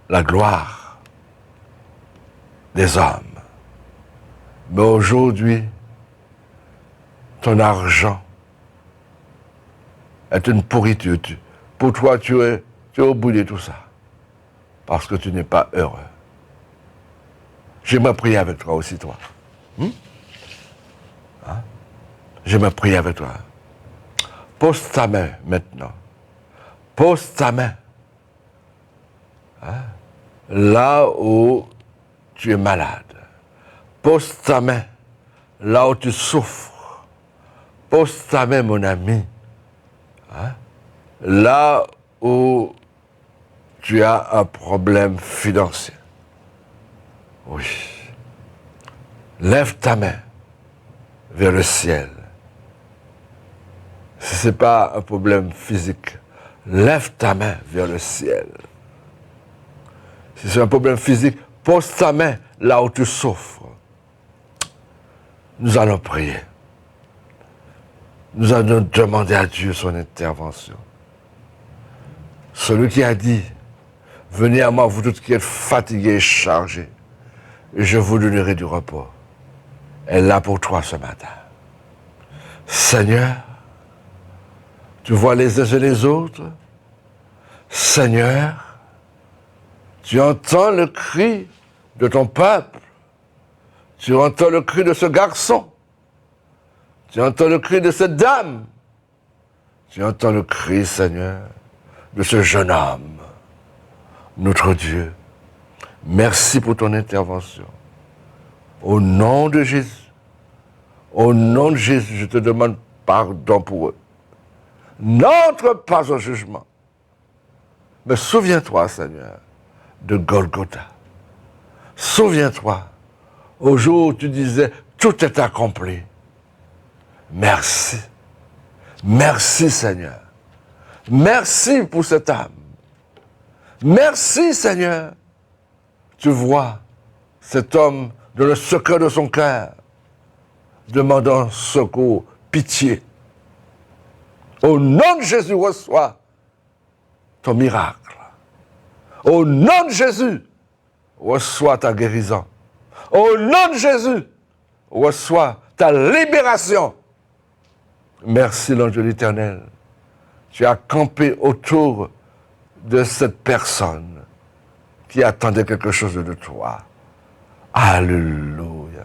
la gloire des hommes. Mais aujourd'hui, ton argent est une pourriture. Pour toi, tu es au bout de tout ça. Parce que tu n'es pas heureux. J'aimerais prier avec toi aussi, toi. J'aimerais prier avec toi. Pose ta main maintenant. Pose ta main. Là où tu es malade. Pose ta main. Là où tu souffres. Pose ta main, mon ami. Là où tu as un problème financier. Oui. Lève ta main vers le ciel. Si ce n'est pas un problème physique, lève ta main vers le ciel. Si c'est un problème physique, pose ta main là où tu souffres. Nous allons prier. Nous allons demander à Dieu son intervention. Celui qui a dit, venez à moi, vous tous qui êtes fatigués et chargés, je vous donnerai du repos. Elle est là pour toi ce matin. Seigneur, tu vois les uns et les autres. Seigneur, tu entends le cri de ton peuple. Tu entends le cri de ce garçon. Tu entends le cri de cette dame. Tu entends le cri, Seigneur, de ce jeune homme. Notre Dieu, merci pour ton intervention. Au nom de Jésus, je te demande pardon pour eux. N'entre pas au jugement. Mais souviens-toi, Seigneur, de Golgotha. Souviens-toi, au jour où tu disais, tout est accompli. Merci. Merci, Seigneur. Merci pour cette âme. Merci, Seigneur. Tu vois cet homme dans le secret de son cœur, demandant secours, pitié. Au nom de Jésus, reçois ton miracle. Au nom de Jésus, reçois ta guérison. Au nom de Jésus, reçois ta libération. Merci, l'ange de l'Éternel. Tu as campé autour de cette personne qui attendait quelque chose de toi. Alléluia.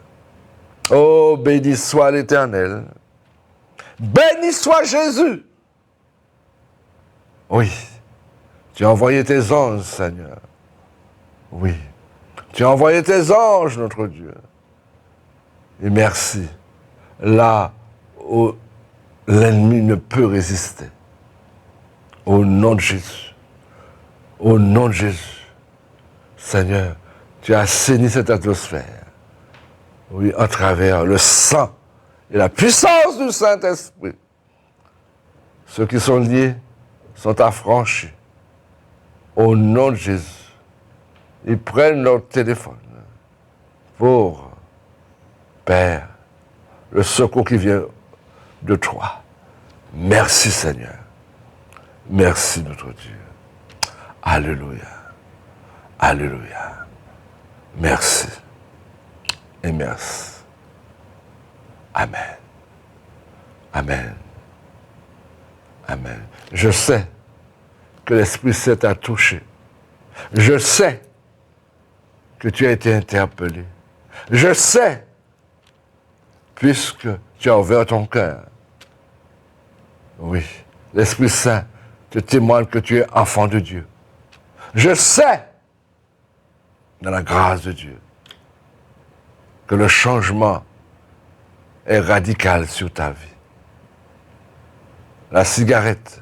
Oh, béni soit l'Éternel. Béni soit Jésus. Oui, tu as envoyé tes anges, Seigneur. Oui, tu as envoyé tes anges, notre Dieu. Et merci. Là où l'ennemi ne peut résister. Au nom de Jésus. Au nom de Jésus. Seigneur, tu as assaini cette atmosphère. Oui, à travers le sang et la puissance du Saint-Esprit. Ceux qui sont liés sont affranchis. Au nom de Jésus. Ils prennent leur téléphone pour, Père, le secours qui vient de toi. Merci, Seigneur. Merci, notre Dieu. Alléluia. Alléluia. Merci. Et merci. Amen. Amen. Amen. Je sais que l'Esprit Saint t'a touché. Je sais que tu as été interpellé. Je sais, puisque tu as ouvert ton cœur. Oui, l'Esprit Saint te témoigne que tu es enfant de Dieu. Je sais, dans la grâce de Dieu, que le changement est radical sur ta vie. La cigarette,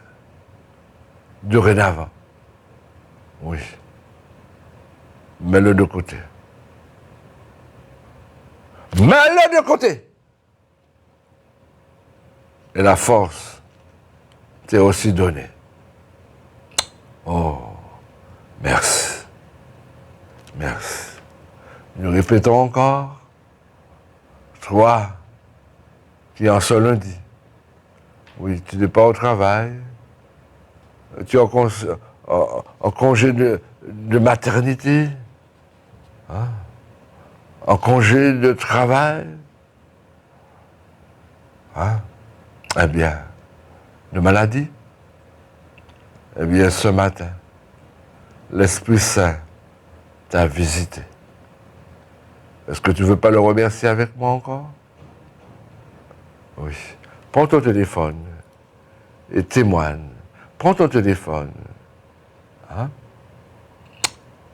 dorénavant, oui, mets-le de côté. Mets-le de côté. Et la force t'est aussi donnée. Oh, merci. Merci. Nous répétons encore. Toi, qui en ce lundi, oui, tu n'es pas au travail, tu es en congé de maternité, hein, en congé de travail, hein, eh bien, de maladie, eh bien, ce matin, l'Esprit Saint t'a visité. Est-ce que tu ne veux pas le remercier avec moi encore? Oui. Prends ton téléphone et témoigne. Prends ton téléphone, hein,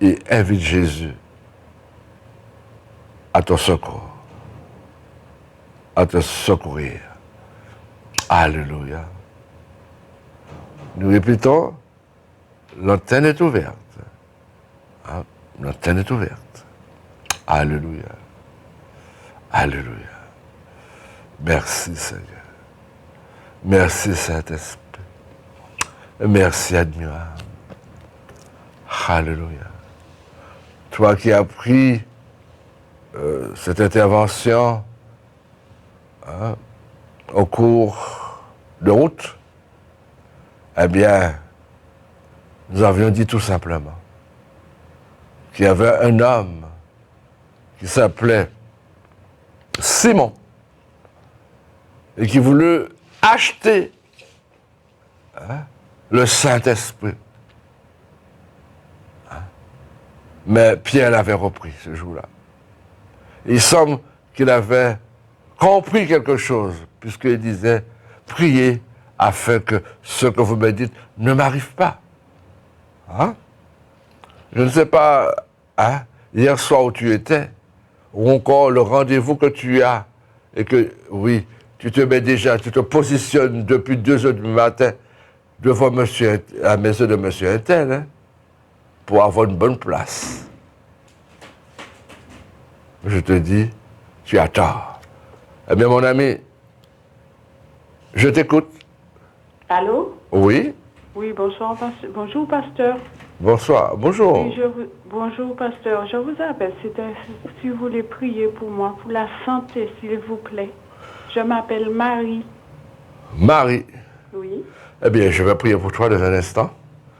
et invite Jésus à ton secours, à te secourir. Alléluia. Nous répétons, l'antenne est ouverte. Hein, l'antenne est ouverte. Alléluia. Alléluia. Merci Seigneur. Merci Saint-Esprit. Merci admirable. Alléluia. Toi qui as pris cette intervention, hein, au cours de route, eh bien, nous avions dit tout simplement qu'il y avait un homme qui s'appelait Simon et qui voulut acheter le Saint-Esprit. Mais Pierre l'avait repris ce jour-là. Il semble qu'il avait compris quelque chose, puisqu'il disait, priez afin que ce que vous me dites ne m'arrive pas. Hein? Je ne sais pas, hier soir où tu étais, ou encore le rendez-vous que tu as, et que, oui, tu te mets déjà, tu te positionnes depuis 2 heures du matin devant la maison de monsieur Intel, hein, pour avoir une bonne place. Je te dis, tu as tort. Eh bien, mon ami, je t'écoute. Allô? Oui? Oui, bonsoir, bonjour, pasteur. Bonsoir, bonjour. Oui, bonjour, pasteur. Je vous appelle, si vous voulez prier pour moi, pour la santé, s'il vous plaît. Je m'appelle Marie. Marie? Oui. Eh bien, je vais prier pour toi dans un instant.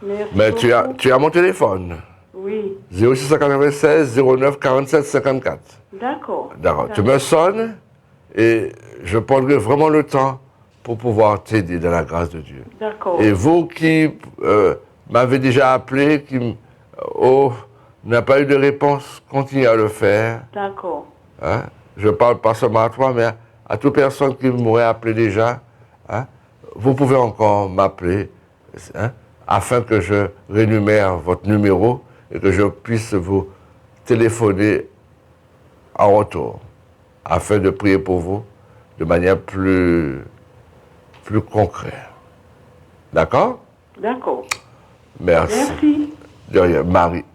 Merci Mais beaucoup. tu as mon téléphone. Oui. 0696 09 47 54. D'accord. D'accord. Tu me sonnes et je prendrai vraiment le temps pour pouvoir t'aider dans la grâce de Dieu. D'accord. Et vous qui m'avez déjà appelé, qui n'a pas eu de réponse, continuez à le faire. D'accord. Hein? Je ne parle pas seulement à toi, mais à toute personne qui m'aurait appelé déjà. Hein? Vous pouvez encore m'appeler, hein, afin que je rénumère votre numéro et que je puisse vous téléphoner en retour, afin de prier pour vous de manière plus concrète. D'accord? D'accord. Merci. Merci. De rien. Marie.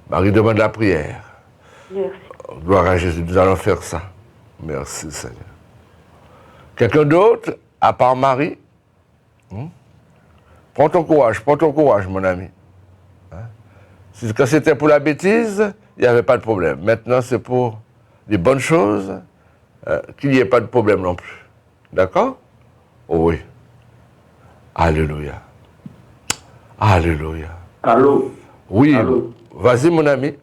Marie demande la prière. Merci. Gloire à Jésus, nous allons faire ça. Merci Seigneur. Quelqu'un d'autre, à part Marie? Prends ton courage, mon ami. Hein? Quand c'était pour la bêtise, il n'y avait pas de problème. Maintenant, c'est pour les bonnes choses, qu'il n'y ait pas de problème non plus. D'accord? Oh oui. Alléluia. Alléluia. Allô? Oui, Allô? Vas-y, mon ami.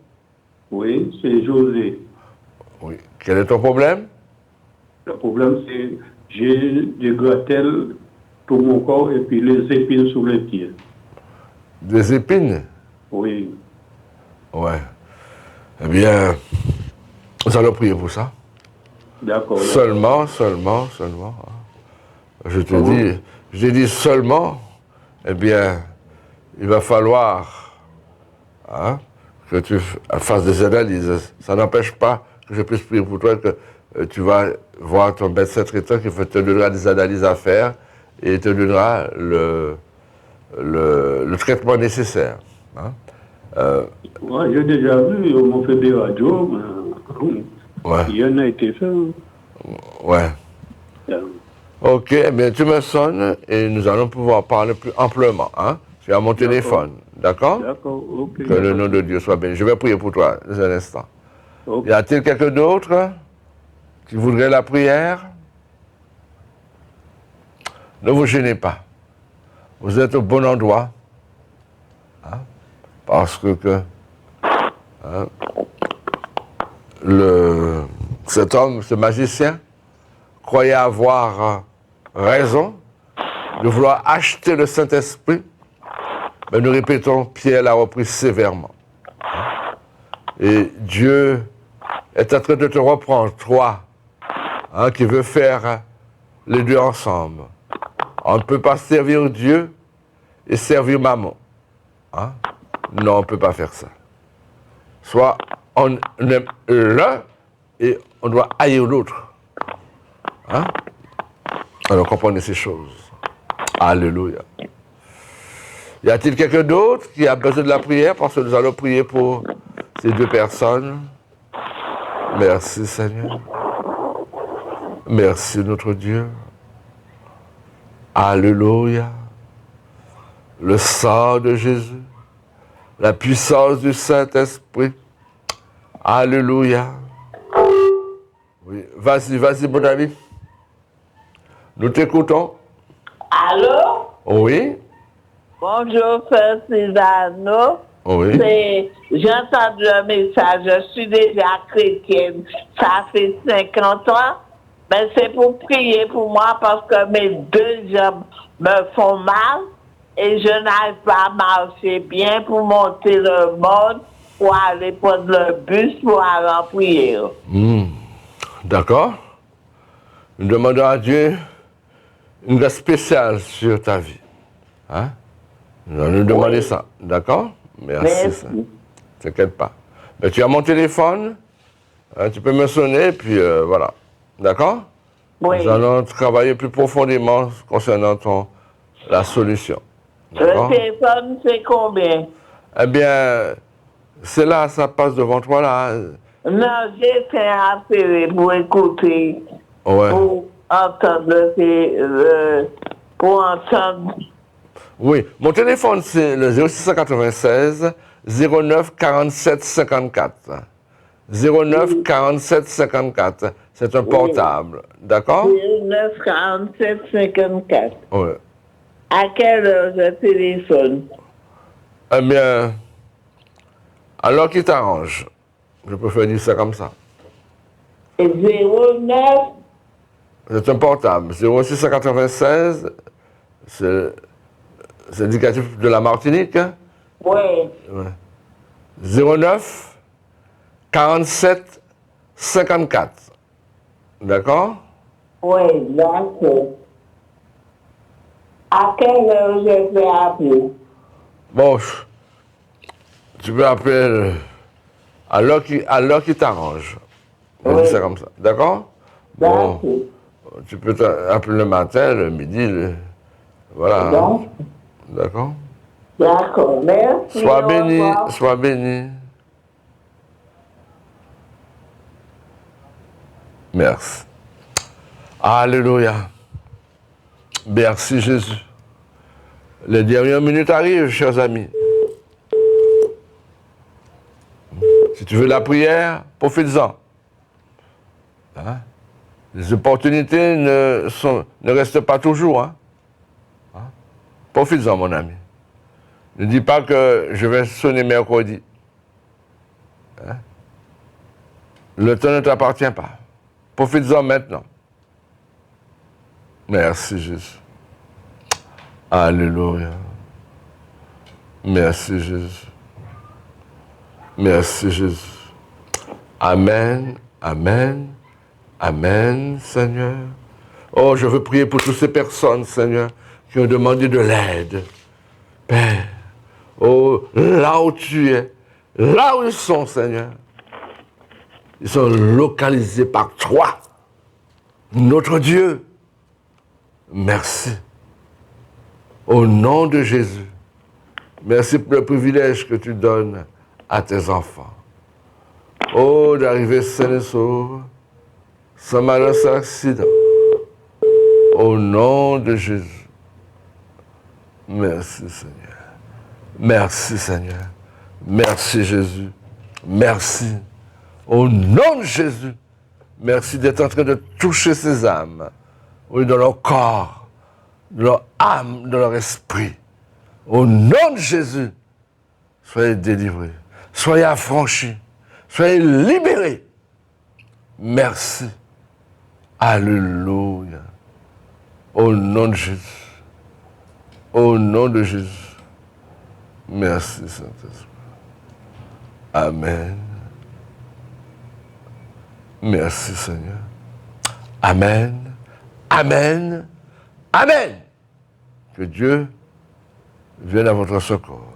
Oui, c'est José. Oui. Quel est ton problème? Le problème, c'est j'ai des gratelles tout mon corps et puis les épines sous les pieds. Des épines? Oui. Ouais. Eh bien, nous allons prier pour ça. D'accord. Seulement. Je t'ai dit seulement, eh bien, il va falloir que tu fasses des analyses. Ça n'empêche pas que je puisse prier pour toi, que tu vas voir ton médecin traitant qui te donnera des analyses à faire et te donnera le traitement nécessaire. Hein? Ouais, j'ai déjà vu, on m'a fait des radios, mais Ouais. il y en a été fait. Ouais. Ok, eh bien, tu me sonnes et nous allons pouvoir parler plus amplement. Hein? Tu as mon téléphone, d'accord? D'accord, ok. Que le nom de Dieu soit béni. Je vais prier pour toi dans un instant. Ok. Y a-t-il quelqu'un d'autre qui voudrait la prière? Ne vous gênez pas. Vous êtes au bon endroit. Hein? Parce que cet homme, ce magicien, croyait avoir raison de vouloir acheter le Saint-Esprit, mais nous répétons, Pierre l'a repris sévèrement. Et Dieu est en train de te reprendre, toi, qui veux faire les deux ensemble. On ne peut pas servir Dieu et servir maman. Hein? Non, on ne peut pas faire ça. Soit on aime l'un et on doit haïr l'autre. Hein? Alors comprenez ces choses. Alléluia. Y a-t-il quelqu'un d'autre qui a besoin de la prière? Parce que nous allons prier pour ces deux personnes. Merci Seigneur. Merci notre Dieu. Alléluia. Le sang de Jésus. La puissance du Saint-Esprit. Alléluia. Oui, vas-y mon ami. Nous t'écoutons. Allô? Oui. Bonjour, Frère Silvano. Oui. J'entends le message, je suis déjà chrétienne, ça fait 50 ans, mais c'est pour prier pour moi parce que mes deux jambes me font mal et je n'arrive pas à marcher bien pour monter le monde, pour aller prendre le bus, pour aller en prière. D'accord. Nous demandons à Dieu une grâce spéciale sur ta vie. Hein? Nous allons nous demander ça. D'accord? Merci. T'inquiète pas. Mais tu as mon téléphone, hein, tu peux me sonner, puis voilà. D'accord? Oui. Nous allons travailler plus profondément concernant la solution. Le téléphone, c'est combien? Eh bien, c'est là, ça passe devant toi, là. Non, j'ai fait appeler pour écouter, Ouais. pour entendre, pour entendre. Oui, mon téléphone, c'est le 0696 09 47 54. 09 47 54. C'est un portable, d'accord? 9 47 54. Oui. À quelle heure je téléphone? Eh bien, alors qu'il t'arrange. Je préfère dire ça comme ça. 09. C'est un portable. 0696, c'est l'indicatif de la Martinique. Hein? Oui. Ouais. 09 47 54. D'accord? Oui, d'accord. À quelle heure je vais appeler? Bon, tu peux appeler à l'heure qui t'arrange. On dit ça comme ça. D'accord? Bon, tu peux appeler le matin, le midi, voilà. D'accord? D'accord, merci. Sois béni, sois béni. Merci. Alléluia. Merci Jésus. Les dernières minutes arrivent, chers amis. Si tu veux la prière, profites-en. Hein? Les opportunités ne restent pas toujours. Hein? Profites-en, mon ami. Ne dis pas que je vais sonner mercredi. Hein? Le temps ne t'appartient pas. Profites-en maintenant. Merci Jésus. Alléluia. Merci Jésus. Merci Jésus. Amen, amen, amen, Seigneur. Oh, je veux prier pour toutes ces personnes, Seigneur, qui ont demandé de l'aide. Père, oh, là où tu es, là où ils sont, Seigneur, ils sont localisés par toi, notre Dieu. Merci. Au nom de Jésus, merci pour le privilège que tu donnes à tes enfants. Oh, d'arriver sain et sauf, sans malheur, sans accident. Au nom de Jésus. Merci Seigneur. Merci Seigneur. Merci Jésus. Merci. Au nom de Jésus. Merci d'être en train de toucher ces âmes. Oui, dans leur corps, dans leur âme, dans leur esprit. Au nom de Jésus, soyez délivrés, soyez affranchis, soyez libérés. Merci. Alléluia. Au nom de Jésus. Au nom de Jésus. Merci, Saint-Esprit. Amen. Merci, Seigneur. Amen. Amen. Amen. Que Dieu vienne à votre secours.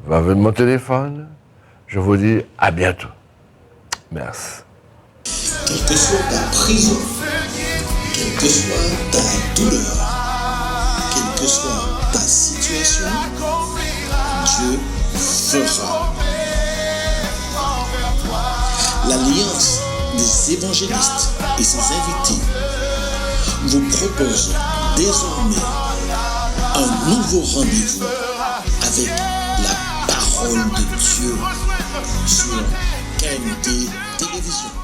Va avec mon téléphone. Je vous dis à bientôt. Merci. Quelle que soit ta prison, quelle que soit ta douleur, quelle que soit ta situation, Dieu fera. L'Alliance des évangélistes et ses invités vous propose désormais un nouveau rendez-vous avec la parole de Dieu sur KMT Télévision.